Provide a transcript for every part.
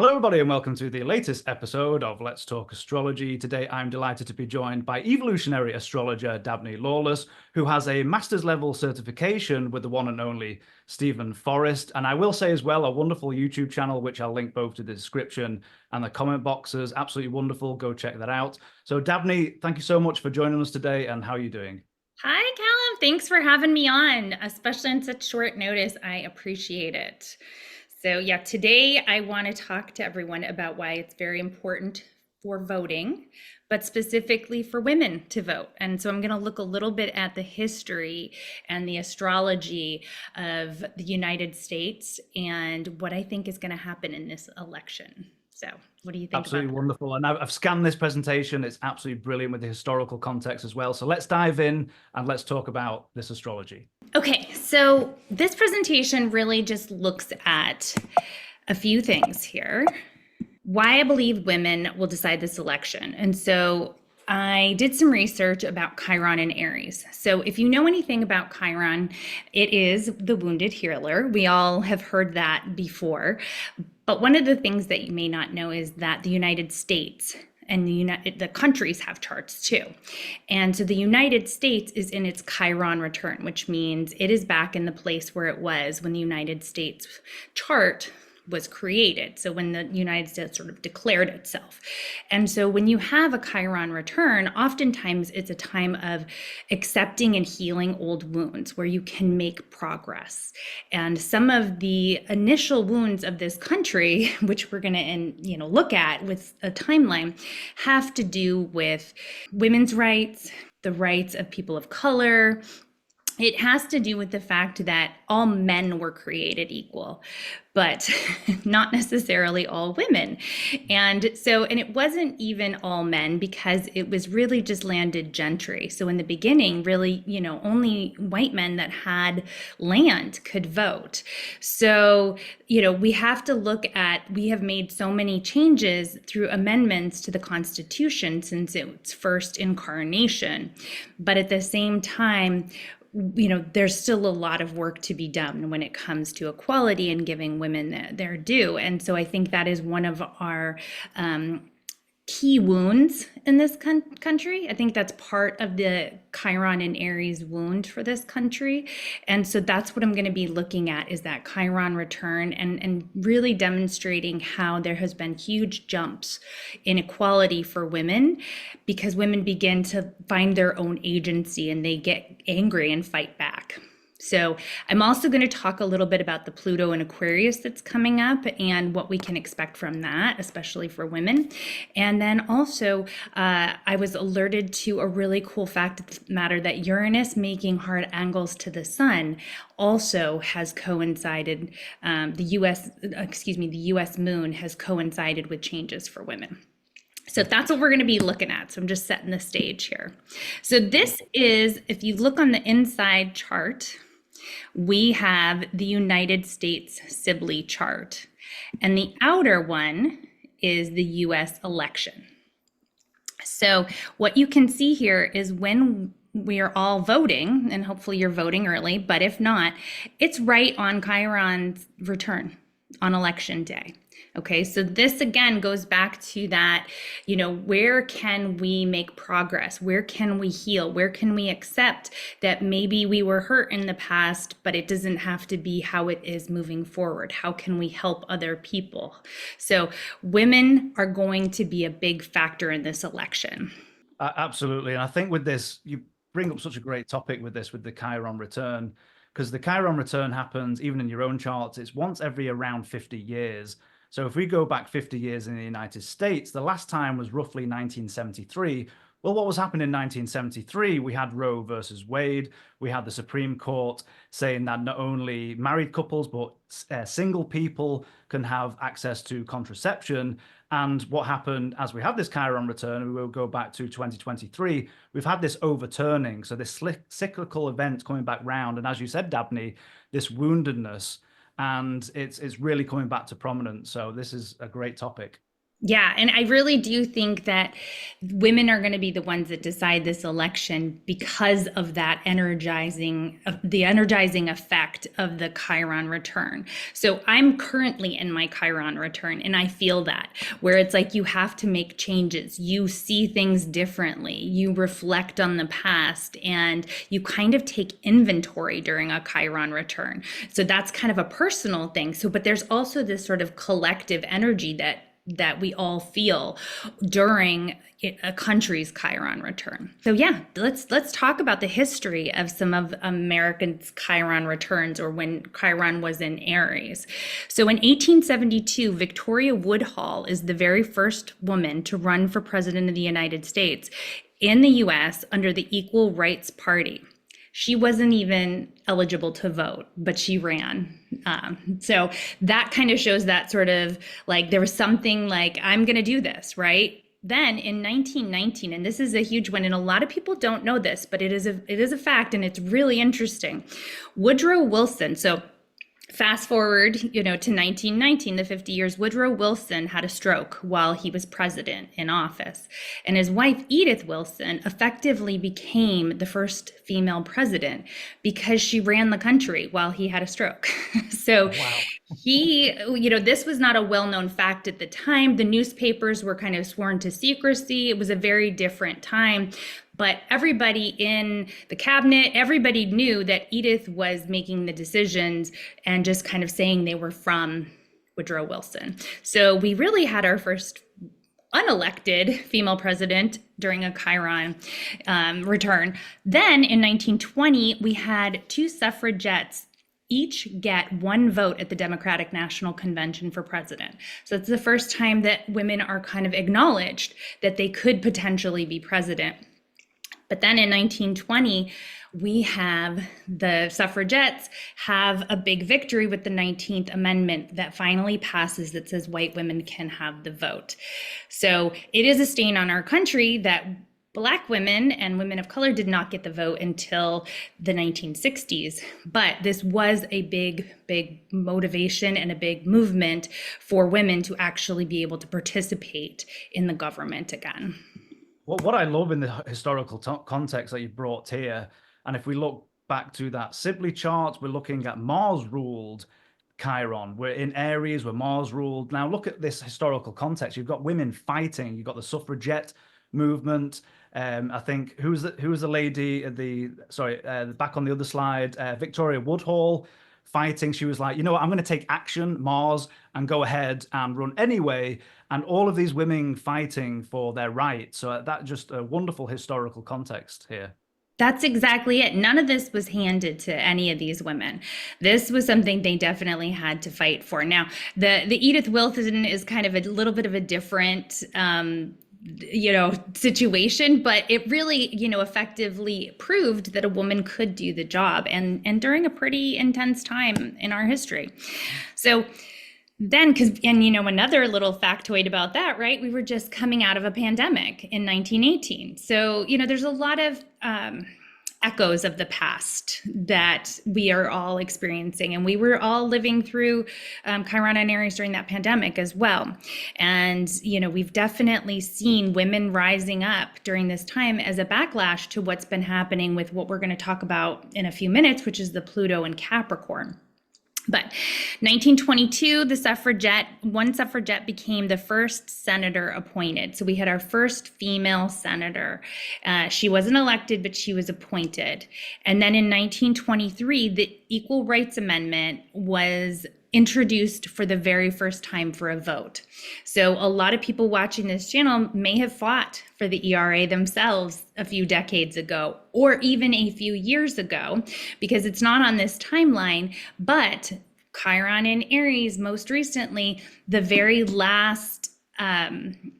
Hello, everybody, and welcome to the latest episode of Let's Talk Astrology. Today, I'm delighted to be joined by evolutionary astrologer Dabney Lawless, who has a master's level certification with the one and only Steven Forrest. And I will say as well, a wonderful YouTube channel, which I'll link both to the description and the comment boxes. Absolutely wonderful. Go check that out. So, Dabney, thank you so much for joining us today. And how are you doing? Hi, Callum. Thanks for having me on, especially on such short notice. I appreciate it. So, yeah, today I want to talk to everyone about why it's very important for voting, but specifically for women to vote. And so I'm going to look a little bit at the history and the astrology of the United States and what I think is going to happen in this election. So, what do you think about Absolutely that? wonderful. And I've scanned this presentation. It's absolutely brilliant with the historical context as well. So let's dive in and let's talk about this astrology. Okay, so this presentation really just looks at a few things here. Why I believe women will decide this election. And so I did some research about Chiron and Aries. So if you know anything about Chiron, it is the wounded healer. We all have heard that before. But one of the things that you may not know is that the United States and the countries have charts too. And so the United States is in its Chiron return, which means it is back in the place where it was when the United States chart was created. So when the United States sort of declared itself. And so when you have a Chiron return, oftentimes it's a time of accepting and healing old wounds where you can make progress. And some of the initial wounds of this country, which we're going to look at with a timeline, have to do with women's rights, the rights of people of color. It has to do with the fact that all men were created equal, but not necessarily all women. And it wasn't even all men because it was really just landed gentry. So in the beginning, really, only white men that had land could vote. So, we have to look at, we have made so many changes through amendments to the Constitution since its first incarnation. But at the same time, there's still a lot of work to be done when it comes to equality and giving women their due. And so I think that is one of our key wounds in this country. I think that's part of the Chiron and Aries wound for this country. And so that's what I'm going to be looking at is that Chiron return and really demonstrating how there has been huge jumps in equality for women because women begin to find their own agency and they get angry and fight back. So I'm also going to talk a little bit about the Pluto and Aquarius that's coming up and what we can expect from that, especially for women. And then also, I was alerted to a really cool fact of the matter that Uranus making hard angles to the sun also has coincided, the US moon has coincided with changes for women. So that's what we're going to be looking at. So I'm just setting the stage here. So this is, if you look on the inside chart, we have the United States Sibley chart. And the outer one is the US election. So what you can see here is when we are all voting, and hopefully you're voting early, but if not, it's right on Chiron's return on election day. Okay, so this again goes back to that, where can we make progress? Where can we heal? Where can we accept that maybe we were hurt in the past, but it doesn't have to be how it is moving forward? How can we help other people? So women are going to be a big factor in this election. Absolutely. And I think with this, you bring up such a great topic with this, with the Chiron return, because the Chiron return happens even in your own charts. It's once every around 50 years. So if we go back 50 years in the United States, the last time was roughly 1973. Well, what was happening in 1973? We had Roe versus Wade. We had the Supreme Court saying that not only married couples, but single people can have access to contraception. And what happened as we have this Chiron return, and we will go back to 2023, we've had this overturning. So this cyclical event coming back round. And as you said, Dabney, this woundedness, and it's really coming back to prominence. So this is a great topic. Yeah, and I really do think that women are going to be the ones that decide this election because of that energizing, of the energizing effect of the Chiron return. So I'm currently in my Chiron return, and I feel that where it's like you have to make changes, you see things differently, you reflect on the past, and you kind of take inventory during a Chiron return. So that's kind of a personal thing. So, but there's also this sort of collective energy that we all feel during a country's Chiron return. So yeah, let's talk about the history of some of Americans' Chiron returns, or when Chiron was in Aries. So in 1872, Victoria Woodhull is the very first woman to run for president of the United States in the US under the Equal Rights Party. She wasn't even eligible to vote, but she ran. So that kind of shows that sort of like there was something like, I'm going to do this, right? Then in 1919, and this is a huge one, and a lot of people don't know this, but it is a fact, and it's really interesting. Woodrow Wilson, so fast forward, to 1919, the 50 years, Woodrow Wilson had a stroke while he was president in office. And his wife, Edith Wilson, effectively became the first female president because she ran the country while he had a stroke. So Wow. this was not a well-known fact at the time. The newspapers were kind of sworn to secrecy. It was a very different time. But everybody in the cabinet, everybody knew that Edith was making the decisions and just kind of saying they were from Woodrow Wilson. So we really had our first unelected female president during a Chiron return. Then in 1920, we had two suffragettes each get one vote at the Democratic National Convention for president. So it's the first time that women are kind of acknowledged that they could potentially be president. But then in 1920, we have the suffragettes have a big victory with the 19th Amendment that finally passes that says white women can have the vote. So it is a stain on our country that Black women and women of color did not get the vote until the 1960s. But this was a big, big motivation and a big movement for women to actually be able to participate in the government again. Well, what I love in the historical context that you brought here, and if we look back to that Sibley chart, we're looking at Mars ruled Chiron. We're in Aries, where Mars ruled. Now look at this historical context. You've got women fighting. You've got the suffragette movement. I think who was the lady at back on the other slide, Victoria Woodhull, fighting. She was like, you know what, I'm going to take action, Mars, and go ahead and run anyway. And all of these women fighting for their rights. So that just a wonderful historical context here. That's exactly it. None of this was handed to any of these women. This was something they definitely had to fight for. Now, the Edith Wilson is kind of a little bit of a different situation, but it really, effectively proved that a woman could do the job, and during a pretty intense time in our history. So then, another little factoid about that, right? We were just coming out of a pandemic in 1918. So, there's a lot of echoes of the past that we are all experiencing. And we were all living through Chiron and Aries during that pandemic as well. And, we've definitely seen women rising up during this time as a backlash to what's been happening with what we're going to talk about in a few minutes, which is the Pluto and Capricorn. But 1922, one suffragette became the first senator appointed. So we had our first female senator. She wasn't elected, but she was appointed. And then in 1923, the Equal Rights Amendment was introduced for the very first time for a vote. So a lot of people watching this channel may have fought for the ERA themselves a few decades ago, or even a few years ago, because it's not on this timeline. But Chiron and Aries, most recently, the very last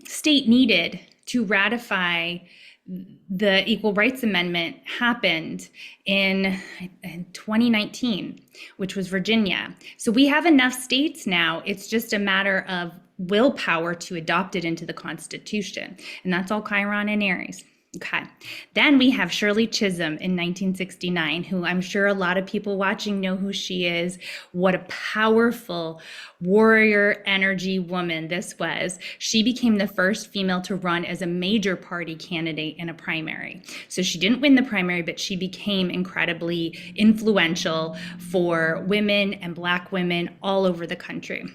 state needed to ratify the Equal Rights Amendment happened in 2019, which was Virginia. So we have enough states now. It's just a matter of willpower to adopt it into the Constitution. And that's all Chiron and Aries. Okay. Then we have Shirley Chisholm in 1969, who I'm sure a lot of people watching know who she is. What a powerful warrior energy woman this was. She became the first female to run as a major party candidate in a primary. So she didn't win the primary, but she became incredibly influential for women and Black women all over the country.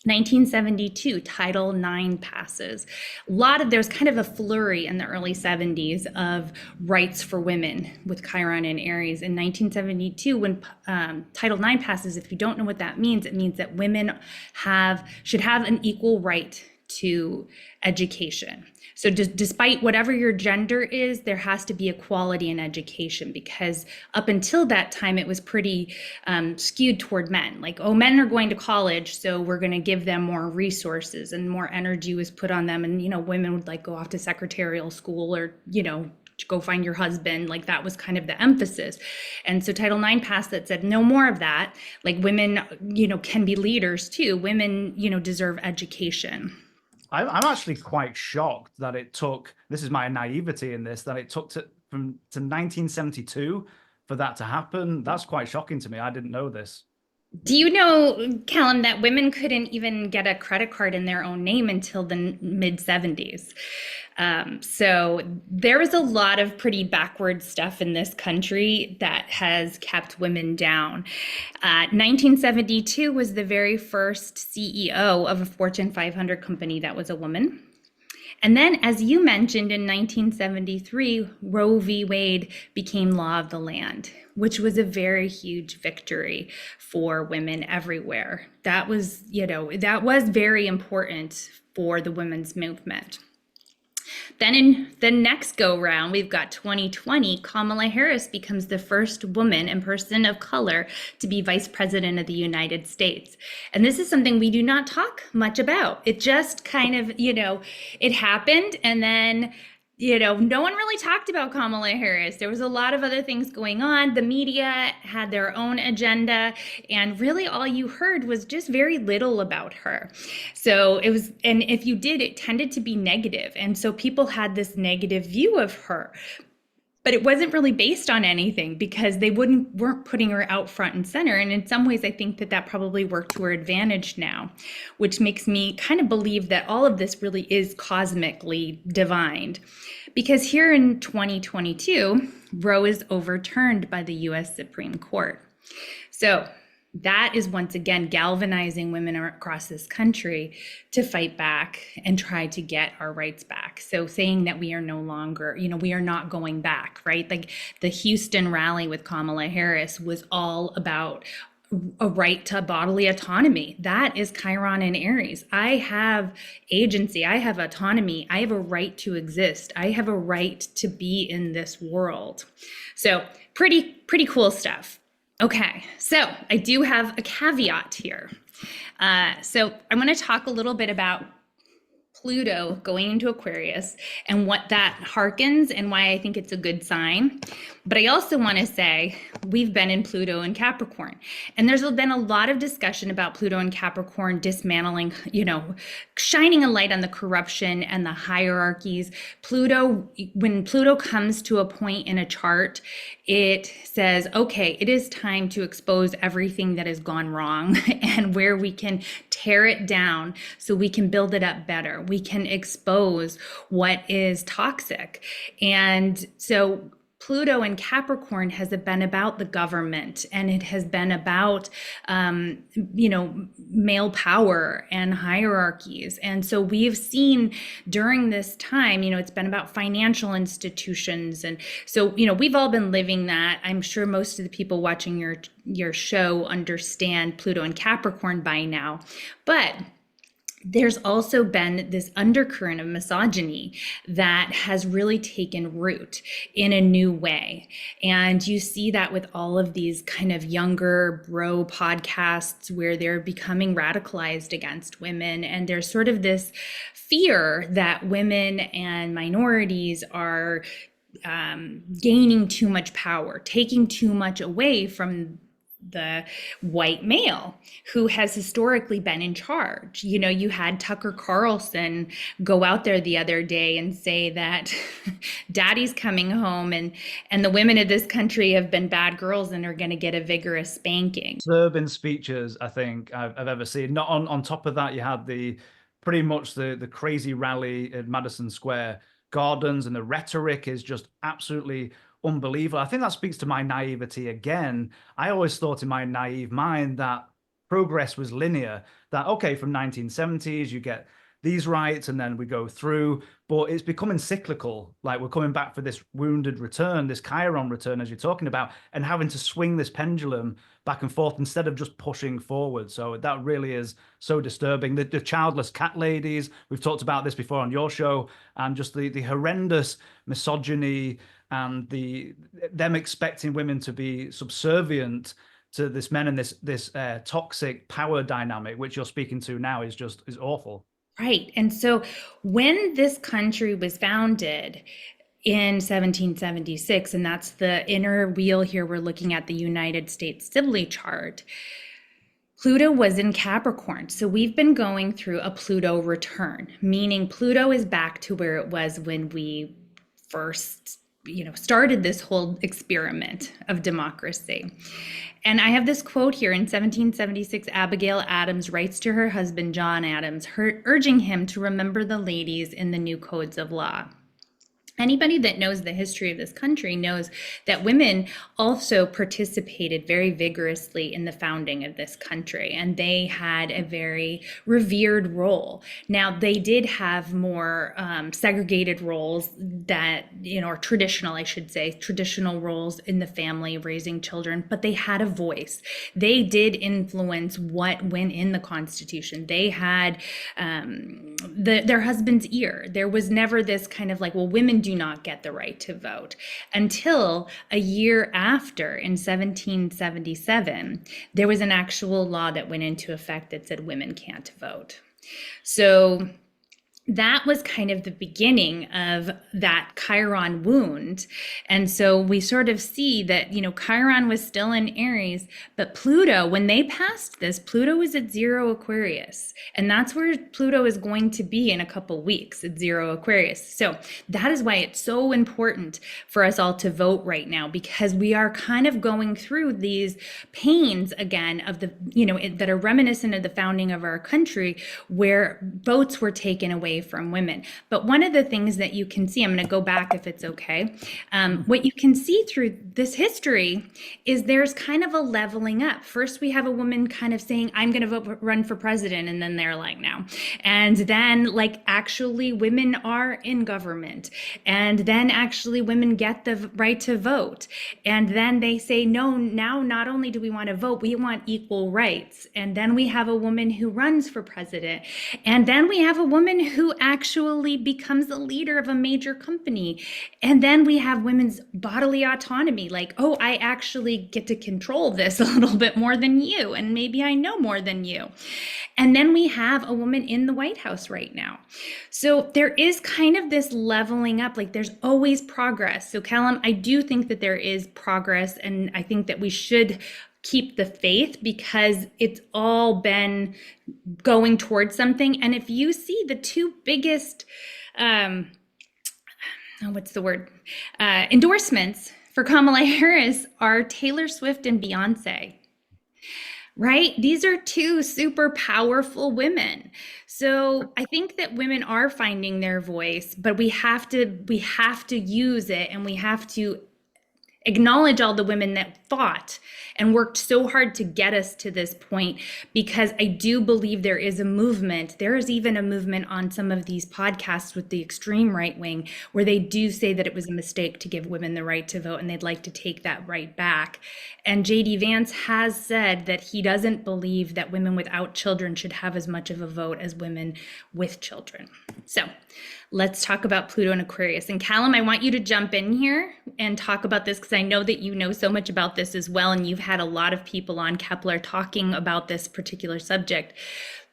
1972, Title IX passes. There's kind of a flurry in the early 70s of rights for women with Chiron and Aries. In 1972, when Title IX passes, if you don't know what that means, it means that women should have an equal right to education. So despite whatever your gender is, there has to be equality in education, because up until that time, it was pretty skewed toward men. Like, oh, men are going to college, so we're going to give them more resources, and more energy was put on them. And, women would like go off to secretarial school, or, go find your husband. Like, that was kind of the emphasis. And so Title IX passed that said no more of that. Like, women, can be leaders too. Women, deserve education. I'm actually quite shocked that it took, this is my naivety in this, that it took to 1972 for that to happen. That's quite shocking to me. I didn't know this. Do you know, Callum, that women couldn't even get a credit card in their own name until the mid 70s? So there was a lot of pretty backward stuff in this country that has kept women down. 1972 was the very first CEO of a Fortune 500 company that was a woman. And then, as you mentioned, in 1973, Roe v. Wade became law of the land, which was a very huge victory for women everywhere. That was very important for the women's movement. Then in the next go round, we've got 2020, Kamala Harris becomes the first woman and person of color to be vice president of the United States. And this is something we do not talk much about. It just kind of, it happened, and then no one really talked about Kamala Harris. There was a lot of other things going on. The media had their own agenda, and really all you heard was just very little about her. So and if you did, it tended to be negative. And so people had this negative view of her. But it wasn't really based on anything, because they weren't putting her out front and center. And in some ways, I think that probably worked to her advantage now, which makes me kind of believe that all of this really is cosmically divined. Because here in 2022, Roe is overturned by the US Supreme Court. So that is once again galvanizing women across this country to fight back and try to get our rights back. So saying that we are no longer, we are not going back, right? Like the Houston rally with Kamala Harris was all about a right to bodily autonomy. That is Chiron and Aries. I have agency. I have autonomy. I have a right to exist. I have a right to be in this world. So pretty cool stuff. Okay, so I do have a caveat here. So I'm going to talk a little bit about Pluto going into Aquarius and what that harkens and why I think it's a good sign. But I also want to say we've been in Pluto and Capricorn, and there's been a lot of discussion about Pluto and Capricorn dismantling, shining a light on the corruption and the hierarchies. When Pluto comes to a point in a chart, it says, okay, it is time to expose everything that has gone wrong and where we can tear it down so we can build it up better. We can expose what is toxic. And so Pluto and Capricorn has been about the government, and it has been about, male power and hierarchies. And so we've seen during this time, it's been about financial institutions. And so, we've all been living that. I'm sure most of the people watching your show understand Pluto and Capricorn by now. But there's also been this undercurrent of misogyny that has really taken root in a new way. And you see that with all of these kind of younger bro podcasts where they're becoming radicalized against women. And there's sort of this fear that women and minorities are gaining too much power, taking too much away from the white male who has historically been in charge. You know, you had Tucker Carlson go out there the other day and say that daddy's coming home and the women of this country have been bad girls and are going to get a vigorous spanking. Disturbing speeches I think I've ever seen. Not on top of that, you had the pretty much the crazy rally at Madison Square Gardens, and the rhetoric is just absolutely unbelievable. I think that speaks to my naivety again. I always thought in my naive mind that progress was linear, that okay, from 1970s you get these rights and then we go through, but it's becoming cyclical. Like we're coming back for this wounded return, this Chiron return, as you're talking about, and having to swing this pendulum back and forth instead of just pushing forward. So that really is so disturbing. The childless cat ladies, we've talked about this before on your show, and just the horrendous misogyny and them expecting women to be subservient to this men and this toxic power dynamic, which you're speaking to now, is awful. Right. And so when this country was founded in 1776, and that's the inner wheel here, we're looking at the United States Sibley chart, Pluto was in Capricorn. So we've been going through a Pluto return, meaning Pluto is back to where it was when we first started this whole experiment of democracy. And I have this quote here. In 1776, Abigail Adams writes to her husband, John Adams, urging him to remember the ladies in the new codes of law. Anybody that knows the history of this country knows that women also participated very vigorously in the founding of this country, and they had a very revered role. Now, they did have more segregated roles that, or traditional, I should say, traditional roles in the family, raising children, but they had a voice. They did influence what went in the Constitution. They had their husband's ear. There was never this kind of like, well, women do not get the right to vote, until a year after, in 1777, there was an actual law that went into effect that said women can't vote. So that was kind of the beginning of that Chiron wound. And so we sort of see that, Chiron was still in Aries, but Pluto, when they passed this, Pluto is at 0 Aquarius. And that's where Pluto is going to be in a couple weeks, at 0 Aquarius. So that is why it's so important for us all to vote right now, because we are kind of going through these pains again of the, that are reminiscent of the founding of our country, where votes were taken away from women. But one of the things that you can see, I'm going to go back if it's okay. What you can see through this history is there's kind of a leveling up. First, we have a woman kind of saying, I'm going to run for president. And then they're like, no. And then actually women are in government. And then actually women get the right to vote. And then they say, no, now not only do we want to vote, we want equal rights. And then we have a woman who runs for president. And then we have a woman who actually becomes the leader of a major company. And then we have women's bodily autonomy, like, oh, I actually get to control this a little bit more than you, and maybe I know more than you. And then we have a woman in the White House right now. So there is kind of this leveling up, like there's always progress. So Callum, I do think that there is progress, and I think that we should keep the faith, because it's all been going towards something. And if you see the two biggest, endorsements for Kamala Harris are Taylor Swift and Beyonce, right? These are two super powerful women. So I think that women are finding their voice, but we have to use it, and we have to acknowledge all the women that fought and worked so hard to get us to this point, because I do believe there is a movement. There is even a movement on some of these podcasts with the extreme right wing, where they do say that it was a mistake to give women the right to vote, and they'd like to take that right back. And JD Vance has said that he doesn't believe that women without children should have as much of a vote as women with children. So let's talk about Pluto and Aquarius. And Callum, I want you to jump in here and talk about this, because I know that you know so much about this as well, and you've had a lot of people on Kepler talking about this particular subject.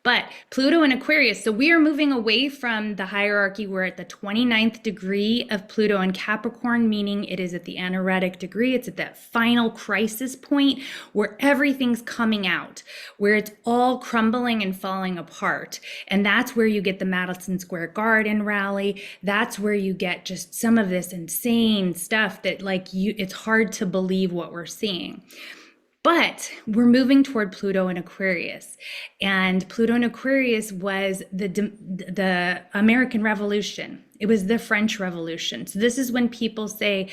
But Pluto in Aquarius, so we are moving away from the hierarchy. We're at the 29th degree of Pluto in Capricorn, meaning it is at the anaretic degree. It's at that final crisis point where everything's coming out, where it's all crumbling and falling apart. And that's where you get the Madison Square Garden rally. That's where you get just some of this insane stuff that it's hard to believe what we're seeing. But we're moving toward Pluto in Aquarius. And Pluto in Aquarius was the American Revolution. It was the French Revolution. So this is when people say,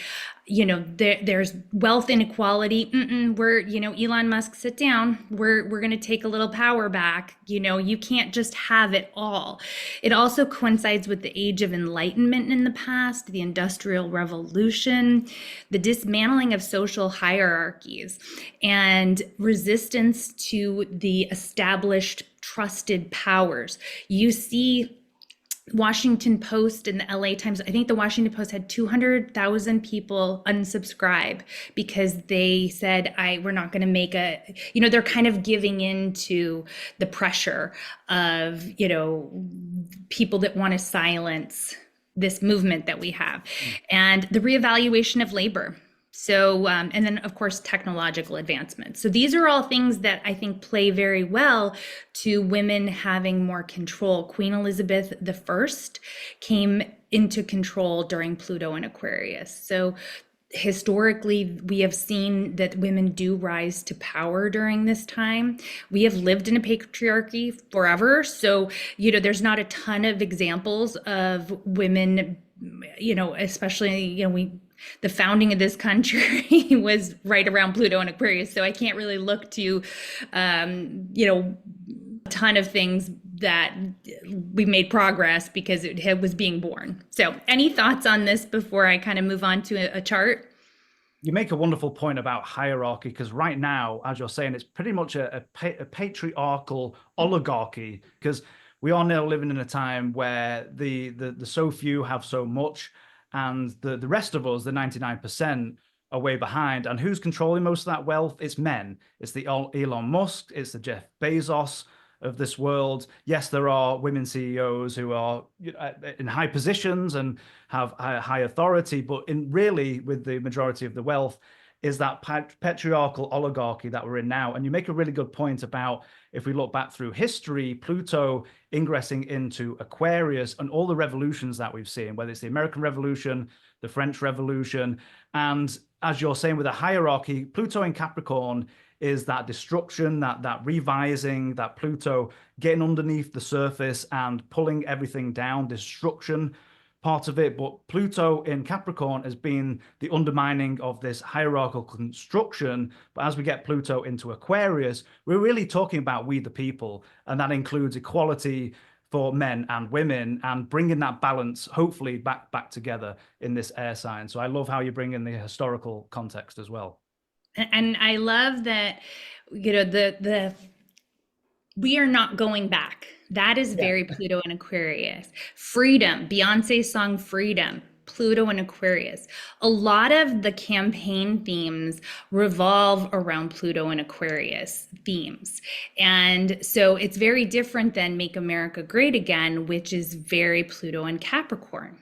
there's wealth inequality. We're, Elon Musk, sit down. We're going to take a little power back. You can't just have it all. It also coincides with the Age of Enlightenment in the past, the Industrial Revolution, the dismantling of social hierarchies, and resistance to the established trusted powers. You see Washington Post and the LA Times, I think the Washington Post had 200,000 people unsubscribe because they said, we're not going to make they're kind of giving in to the pressure of, people that want to silence this movement that we have. And the reevaluation of labor. So, and then of course, technological advancements. So these are all things that I think play very well to women having more control. Queen Elizabeth I came into control during Pluto in Aquarius. So historically, we have seen that women do rise to power during this time. We have lived in a patriarchy forever. So, there's not a ton of examples of women, especially, the founding of this country was right around Pluto and Aquarius. So I can't really look to, a ton of things that we made progress because it was being born. So any thoughts on this before I kind of move on to a chart? You make a wonderful point about hierarchy, because right now, as you're saying, it's pretty much a patriarchal oligarchy, because we are now living in a time where the so few have so much, and the rest of us, the 99%, are way behind. And who's controlling most of that wealth? It's men. It's the Elon Musk. It's the Jeff Bezos of this world. Yes, there are women CEOs who are in high positions and have high authority, but really with the majority of the wealth is that patriarchal oligarchy that we're in now. And you make a really good point about, if we look back through history, Pluto ingressing into Aquarius and all the revolutions that we've seen, whether it's the American Revolution, the French Revolution. And as you're saying, with a hierarchy, Pluto in Capricorn is that destruction, that revising, that Pluto getting underneath the surface and pulling everything down, destruction part of it. But Pluto in Capricorn has been the undermining of this hierarchical construction. But as we get Pluto into Aquarius, we're really talking about we the people, and that includes equality for men and women and bringing that balance hopefully back together in this air sign. So I love how you bring in the historical context as well. And I love that, the we are not going back. That is very Pluto and Aquarius. Freedom, Beyonce's song Freedom, Pluto and Aquarius. A lot of the campaign themes revolve around Pluto and Aquarius themes. And so it's very different than Make America Great Again, which is very Pluto and Capricorn.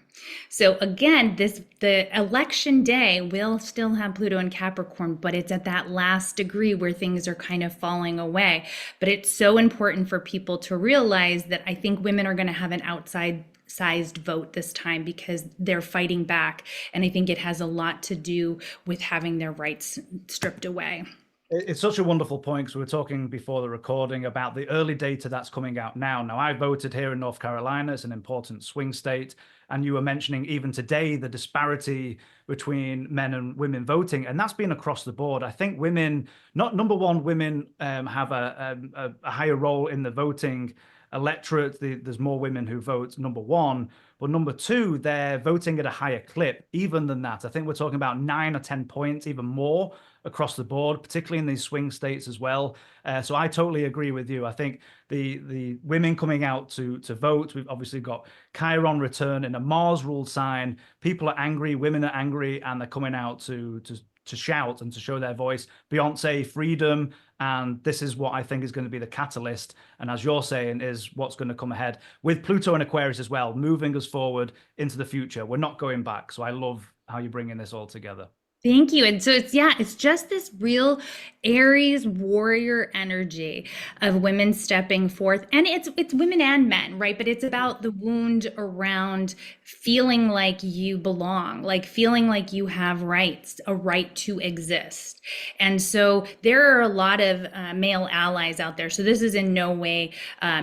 So again, the election day will still have Pluto and Capricorn, but it's at that last degree where things are kind of falling away. But it's so important for people to realize that I think women are going to have an outside-sized vote this time because they're fighting back. And I think it has a lot to do with having their rights stripped away. It's such a wonderful point, because we were talking before the recording about the early data that's coming out now. Now, I voted here in North Carolina. It's an important swing state. And you were mentioning even today the disparity between men and women voting. And that's been across the board. I think women, not number one, women have a higher role in the voting electorate. There's more women who vote, number one. But number two, they're voting at a higher clip, even than that. I think we're talking about 9 or 10 points, even more across the board, particularly in these swing states as well. So I totally agree with you. I think the women coming out to vote, we've obviously got Chiron return in a Mars ruled sign. People are angry, women are angry, and they're coming out to to shout and to show their voice. Beyonce, freedom, and this is what I think is going to be the catalyst. And as you're saying, is what's going to come ahead with Pluto and Aquarius as well, moving us forward into the future. We're not going back. So I love how you're bringing this all together. Thank you. And so it's just this real Aries warrior energy of women stepping forth. And it's women and men, right? But it's about the wound around feeling like you belong, like feeling like you have rights, a right to exist. And so there are a lot of male allies out there. So this is in no way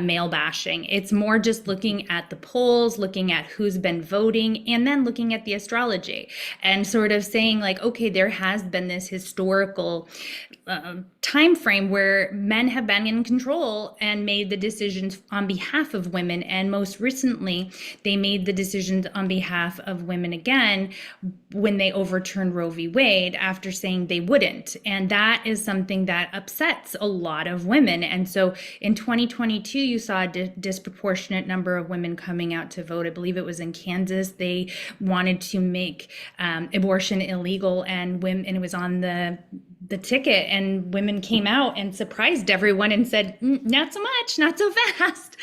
male bashing. It's more just looking at the polls, looking at who's been voting, and then looking at the astrology and sort of saying like, okay, there has been this historical time frame where men have been in control and made the decisions on behalf of women. And most recently, they made the decisions on behalf of women again when they overturned Roe v. Wade after saying they wouldn't. And that is something that upsets a lot of women. And so in 2022, you saw a disproportionate number of women coming out to vote. I believe it was in Kansas. They wanted to make abortion illegal, and women, and it was on the ticket, and women came out and surprised everyone and said, not so much, not so fast.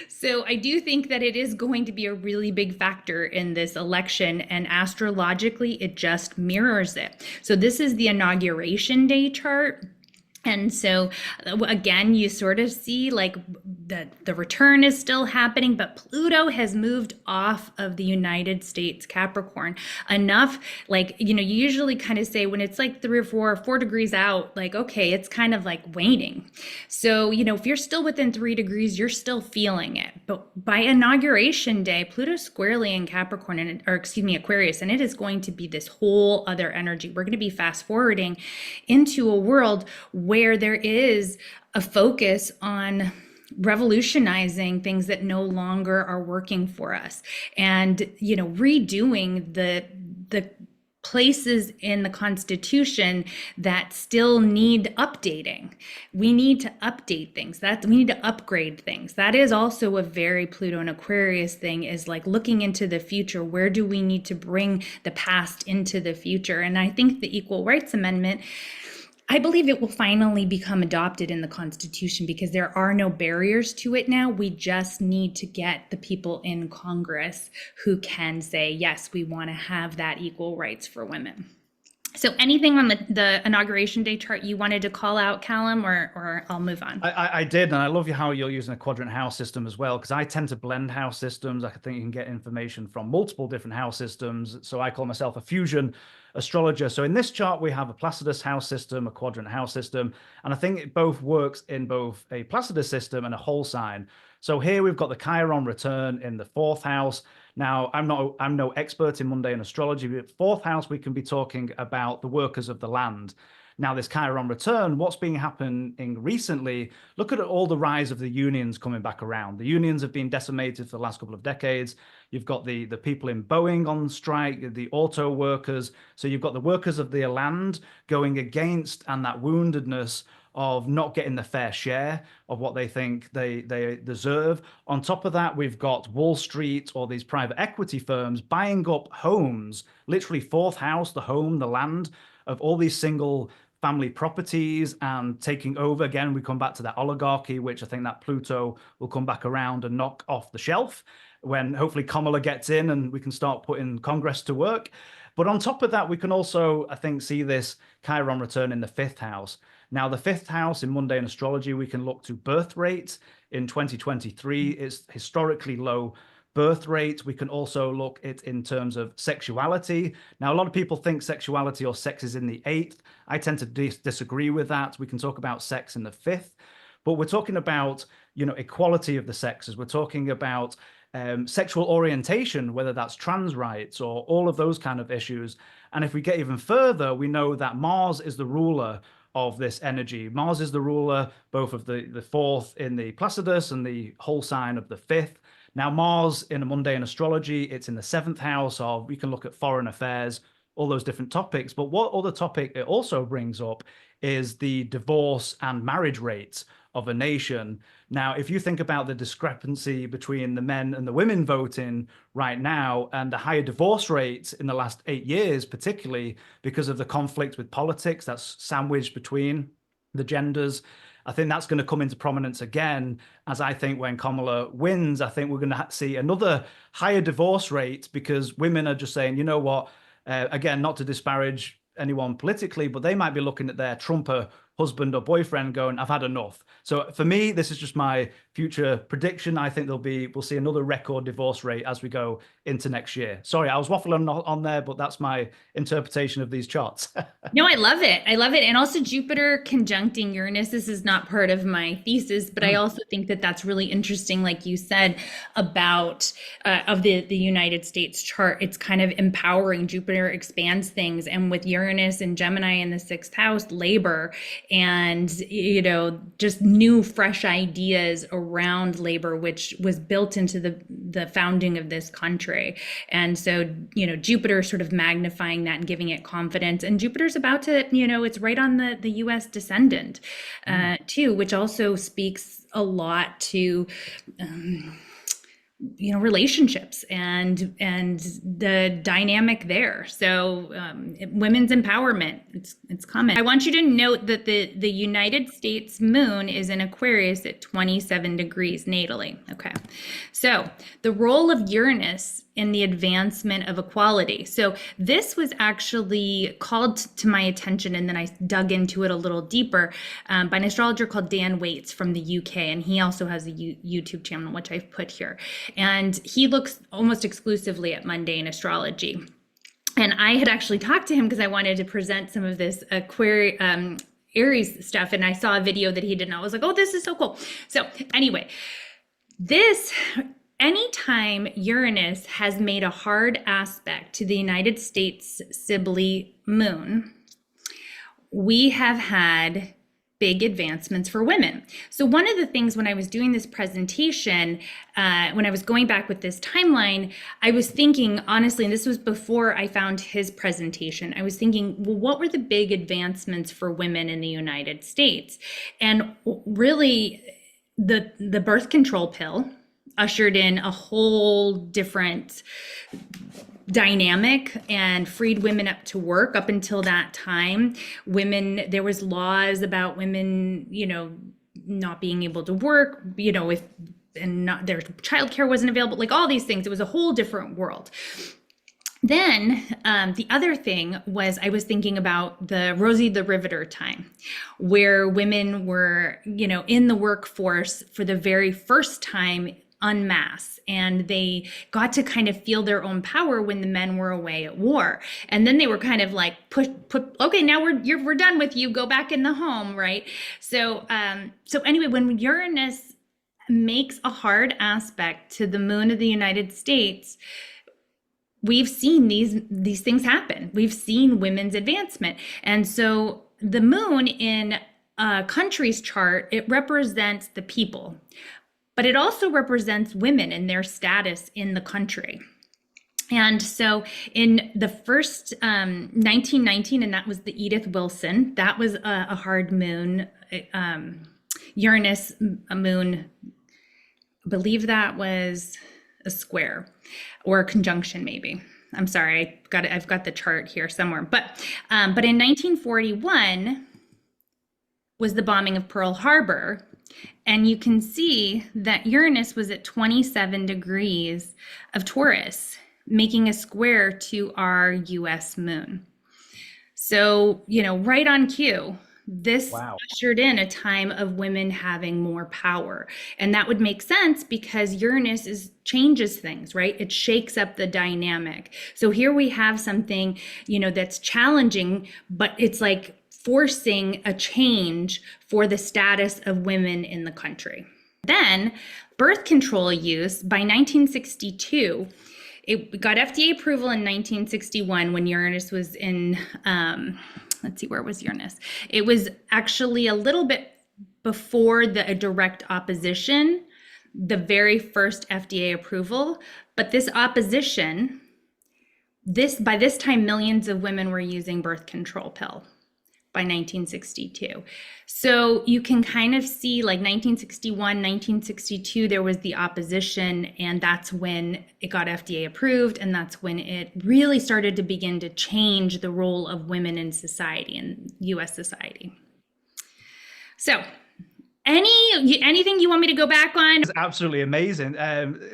So I do think that it is going to be a really big factor in this election, and astrologically, it just mirrors it. So this is the inauguration day chart. And so again, you sort of see like the return is still happening, but Pluto has moved off of the United States Capricorn enough. Like, you usually kind of say when it's like 3 or 4 degrees out, like, okay, it's kind of like waning. So, if you're still within 3 degrees, you're still feeling it. But by inauguration day, Pluto's squarely in Capricorn, Aquarius, and it is going to be this whole other energy. We're going to be fast forwarding into a world where there is a focus on revolutionizing things that no longer are working for us, and redoing the places in the Constitution that still need updating. We need to update things. We need to upgrade things. That is also a very Pluto and Aquarius thing, is like looking into the future. Where do we need to bring the past into the future? And I think the Equal Rights Amendment, I believe it will finally become adopted in the Constitution because there are no barriers to it now. We just need to get the people in Congress who can say, yes, we want to have that equal rights for women. So anything on the inauguration day chart you wanted to call out, Callum, or I'll move on? I did, and I love how you're using a quadrant house system as well, because I tend to blend house systems. I think you can get information from multiple different house systems. So I call myself a fusion astrologer. So in this chart, we have a Placidus house system, a quadrant house system, and I think it both works in both a Placidus system and a whole sign. So here we've got the Chiron return in the 4th house. Now, I'm no expert in mundane astrology, but 4th house, we can be talking about the workers of the land. Now, this Chiron return, what's been happening recently, look at all the rise of the unions coming back around. The unions have been decimated for the last couple of decades. You've got the people in Boeing on strike, the auto workers. So you've got the workers of the land going against, and that woundedness of not getting the fair share of what they think they deserve. On top of that, we've got Wall Street, or these private equity firms buying up homes, literally 4th house, the home, the land of all these single family properties, and taking over. Again, we come back to that oligarchy, which I think that Pluto will come back around and knock off the shelf when hopefully Kamala gets in and we can start putting Congress to work. But on top of that, we can also, I think, see this Chiron return in the 5th house. Now, the 5th house in mundane astrology, we can look to birth rate. In 2023, it's historically low birth rate. We can also look at it in terms of sexuality. Now, a lot of people think sexuality or sex is in the 8th. I tend to disagree with that. We can talk about sex in the 5th, but we're talking about, equality of the sexes. We're talking about sexual orientation, whether that's trans rights or all of those kind of issues. And if we get even further, we know that Mars is the ruler of this energy. Mars is the ruler both of the 4th in the Placidus and the whole sign of the 5th. Now, Mars in a mundane astrology, it's in the 7th house of, we can look at foreign affairs, all those different topics. But what other topic it also brings up is the divorce and marriage rates of a nation. Now, if you think about the discrepancy between the men and the women voting right now, and the higher divorce rates in the last 8 years, particularly because of the conflict with politics that's sandwiched between the genders, I think that's going to come into prominence again, as I think when Kamala wins, I think we're going to see another higher divorce rate, because women are just saying, you know what, again, not to disparage anyone politically, but they might be looking at their Trumper husband or boyfriend going, I've had enough. So for me, this is just my future prediction. I think we'll see another record divorce rate as we go into next year. Sorry, I was waffling on there, but that's my interpretation of these charts. No, I love it. I love it. And also Jupiter conjuncting Uranus. This is not part of my thesis, but I also think that that's really interesting, like you said, about of the United States chart. It's kind of empowering. Jupiter expands things. And with Uranus and Gemini in the 6th house, labor and, you know, just new, fresh ideas around labor, which was built into the founding of this country. And so, you know, Jupiter sort of magnifying that and giving it confidence. And Jupiter's about to, you know, it's right on the US descendant too, which also speaks a lot to, you know, relationships and the dynamic there. So women's empowerment, it's coming. I want you to note that the United States moon is in Aquarius at 27 degrees natally. Okay, so the role of Uranus in the advancement of equality. So this was actually called to my attention, and then I dug into it a little deeper by an astrologer called Dan Waits from the UK, and he also has a YouTube channel, which I've put here. And he looks almost exclusively at mundane astrology. And I had actually talked to him because I wanted to present some of this Aries stuff, and I saw a video that he did, and I was like, oh, this is so cool. So anyway, anytime Uranus has made a hard aspect to the United States Sibley moon, we have had big advancements for women. So one of the things when I was doing this presentation, when I was going back with this timeline, I was thinking, honestly, and this was before I found his presentation, I was thinking, well, what were the big advancements for women in the United States? And really, the birth control pill ushered in a whole different dynamic and freed women up to work. Up until that time, there was laws about women, you know, not being able to work, you know, their childcare wasn't available, like all these things. It was a whole different world. Then the other thing was I was thinking about the Rosie the Riveter time, where women were, you know, in the workforce for the very first time en masse, and they got to kind of feel their own power when the men were away at war. And then they were kind of like okay, now we're done with you, go back in the home, right? So anyway, when Uranus makes a hard aspect to the moon of the United States, we've seen these things happen. We've seen women's advancement. And so the moon in a country's chart, it represents the people, but it also represents women and their status in the country. And so in the first 1919, and that was the Edith Wilson, that was a hard moon, Uranus moon, I believe that was a square or a conjunction maybe. I'm sorry, I've got the chart here somewhere. But in 1941 was the bombing of Pearl Harbor. And you can see that Uranus was at 27 degrees of Taurus, making a square to our US moon. So, you know, right on cue, this ushered in a time of women having more power. And that would make sense because Uranus changes things, right? It shakes up the dynamic. So here we have something, you know, that's challenging, but it's like forcing a change for the status of women in the country. Then birth control use by 1962, it got FDA approval in 1961 when Uranus was in, let's see, where was Uranus? It was actually a little bit before the direct opposition, the very first FDA approval, but this opposition, by this time, millions of women were using birth control pill. by 1962. So you can kind of see like 1961, 1962, there was the opposition, and that's when it got FDA approved, and that's when it really started to begin to change the role of women in society, in US society. So anything you want me to go back on? It's absolutely amazing.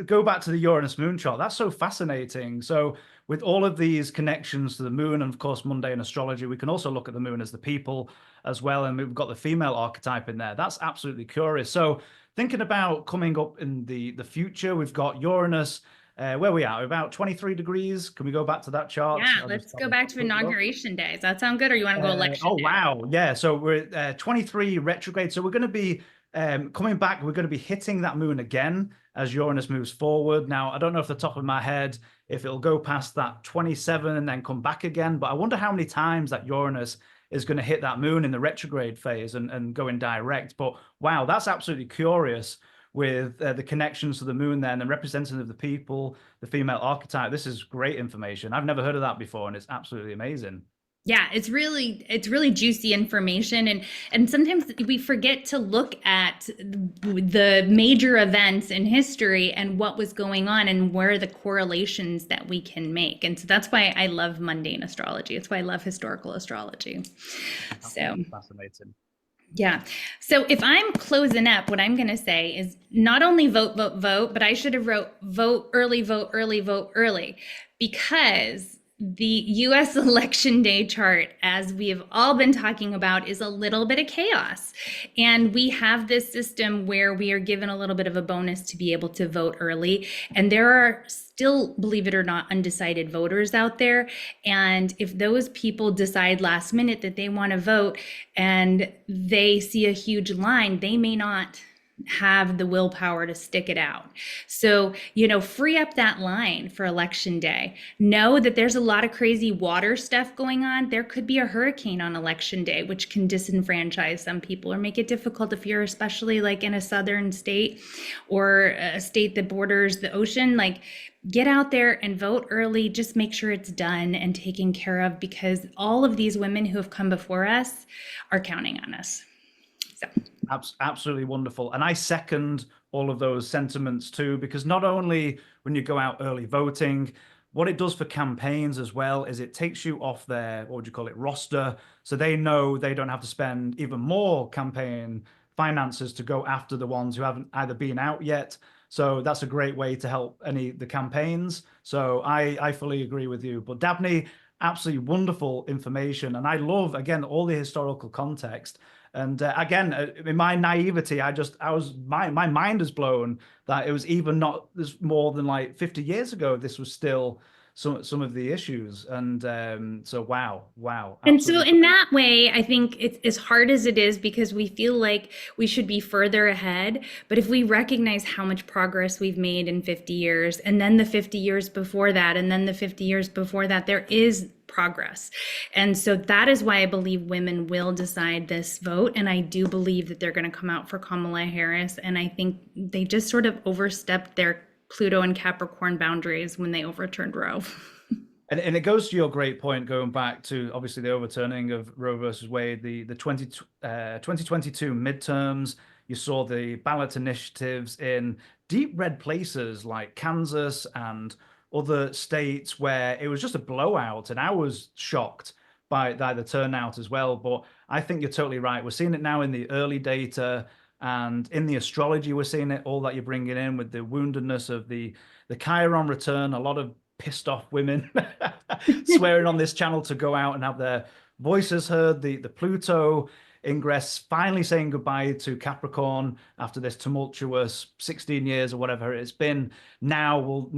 Go back to the Uranus moon chart. That's so fascinating. So with all of these connections to the moon, and of course mundane astrology, we can also look at the moon as the people as well, and we've got the female archetype in there. That's absolutely curious. So thinking about coming up in the future, we've got Uranus. Where we are, about 23 degrees. Can we go back to that chart? Yeah, let's go back to inauguration days. That sound good, or you want to go election Oh day? wow, yeah. So we're at 23 retrograde. So we're going to be coming back. We're going to be hitting that moon again as Uranus moves forward. Now, I don't know off the top of my head if it'll go past that 27 and then come back again, but I wonder how many times that Uranus is going to hit that moon in the retrograde phase and go in direct. But wow, that's absolutely curious with the connections to the moon there and the representative of the people, the female archetype. This is great information. I've never heard of that before, and it's absolutely amazing. Yeah, it's really juicy information, and sometimes we forget to look at the major events in history and what was going on and where are the correlations that we can make. And so that's why I love mundane astrology. It's why I love historical astrology. So Fascinating. yeah. So if I'm closing up, what I'm going to say is not only vote, vote, vote, but I should have wrote vote early, vote early, vote early, because the US election day chart, as we have all been talking about, is a little bit of chaos. And we have this system where we are given a little bit of a bonus to be able to vote early. And there are still, believe it or not, undecided voters out there. And if those people decide last minute that they want to vote and they see a huge line, they may not have the willpower to stick it out. So, free up that line for election day. Know that there's a lot of crazy water stuff going on. There could be a hurricane on election day, which can disenfranchise some people or make it difficult if you're especially like in a southern state or a state that borders the ocean. Like, get out there and vote early. Just make sure it's done and taken care of, because all of these women who have come before us are counting on us. So. Absolutely wonderful. And I second all of those sentiments too, because not only when you go out early voting, what it does for campaigns as well is it takes you off their, what would you call it, roster. So they know they don't have to spend even more campaign finances to go after the ones who haven't either been out yet. So that's a great way to help the campaigns. So I fully agree with you. But Dabney, absolutely wonderful information. And I love, again, all the historical context. And again, in my naivety, my mind is blown that it was even not this more than like 50 years ago. This was still some of the issues. And so, wow. And so in that way, I think it's as hard as it is because we feel like we should be further ahead. But if we recognize how much progress we've made in 50 years, and then the 50 years before that, and then the 50 years before that, there is progress. And so that is why I believe women will decide this vote. And I do believe that they're going to come out for Kamala Harris. And I think they just sort of overstepped their Pluto and Capricorn boundaries when they overturned Roe. And it goes to your great point, going back to obviously the overturning of Roe versus Wade, the 2022 midterms. You saw the ballot initiatives in deep red places like Kansas and other states where it was just a blowout. And I was shocked by the turnout as well. But I think you're totally right. We're seeing it now in the early data. And in the astrology, we're seeing it, all that you're bringing in with the woundedness of the Chiron return, a lot of pissed off women swearing on this channel to go out and have their voices heard, the Pluto ingress finally saying goodbye to Capricorn after this tumultuous 16 years or whatever it's been. Now we'll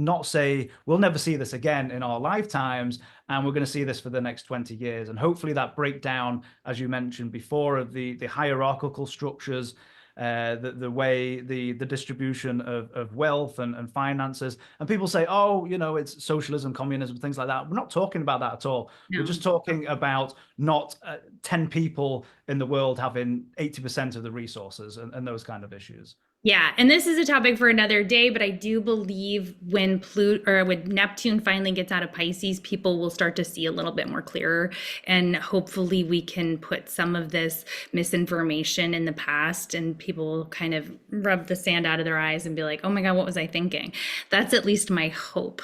never see this again in our lifetimes, and we're going to see this for the next 20 years. And hopefully that breakdown, as you mentioned before, of the hierarchical structures, the way the distribution of wealth and finances, and people say, oh, it's socialism, communism, things like that. We're not talking about that at all. No. We're just talking about not 10 people in the world having 80% of the resources and those kind of issues. Yeah, and this is a topic for another day, but I do believe when Pluto or when Neptune finally gets out of Pisces, people will start to see a little bit more clearer, and hopefully we can put some of this misinformation in the past, and people will kind of rub the sand out of their eyes and be like, "Oh my God, what was I thinking?" That's at least my hope.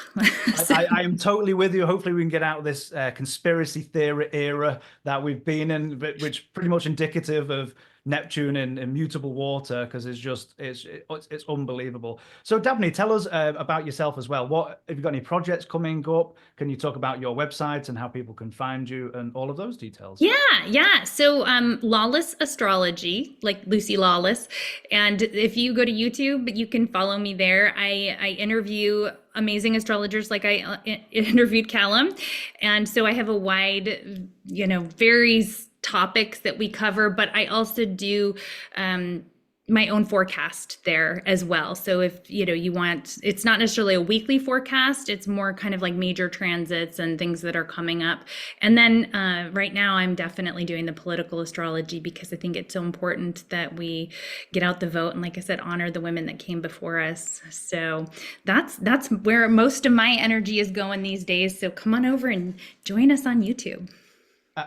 So, I am totally with you. Hopefully, we can get out of this conspiracy theory era that we've been in, which pretty much indicative of Neptune in immutable water, because it's unbelievable. So, Dabney, tell us about yourself as well. What have you got? Any projects coming up? Can you talk about your website and how people can find you and all of those details? yeah. So, Lawless Astrology, like Lucy Lawless. And if you go to YouTube, you can follow me there. I interview amazing astrologers like I interviewed Callum. And so I have a wide, varies topics that we cover, but I also do my own forecast there as well. So if you want, it's not necessarily a weekly forecast, it's more kind of like major transits and things that are coming up. And then right now I'm definitely doing the political astrology because I think it's so important that we get out the vote and, like I said, honor the women that came before us. So that's where most of my energy is going these days. So come on over and join us on YouTube.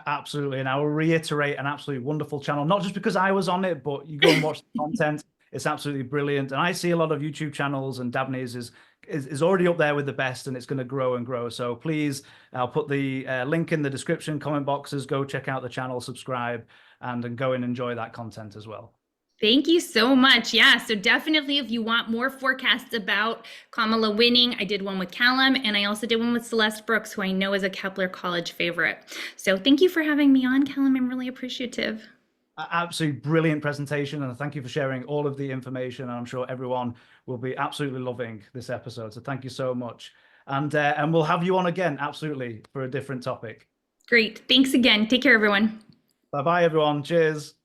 Absolutely. And I will reiterate, an absolutely wonderful channel, not just because I was on it, but you go and watch the content. It's absolutely brilliant. And I see a lot of YouTube channels, and Dabney's is already up there with the best, and it's going to grow and grow. So please, I'll put the link in the description, comment boxes. Go check out the channel, subscribe, and go and enjoy that content as well. Thank you so much. Yeah, so definitely if you want more forecasts about Kamala winning, I did one with Callum, and I also did one with Celeste Brooks, who I know is a Kepler College favorite. So thank you for having me on, Callum. I'm really appreciative. Absolutely brilliant presentation, and thank you for sharing all of the information. And I'm sure everyone will be absolutely loving this episode. So thank you so much, and we'll have you on again, absolutely, for a different topic. Great. Thanks again. Take care, everyone. Bye bye, everyone. Cheers.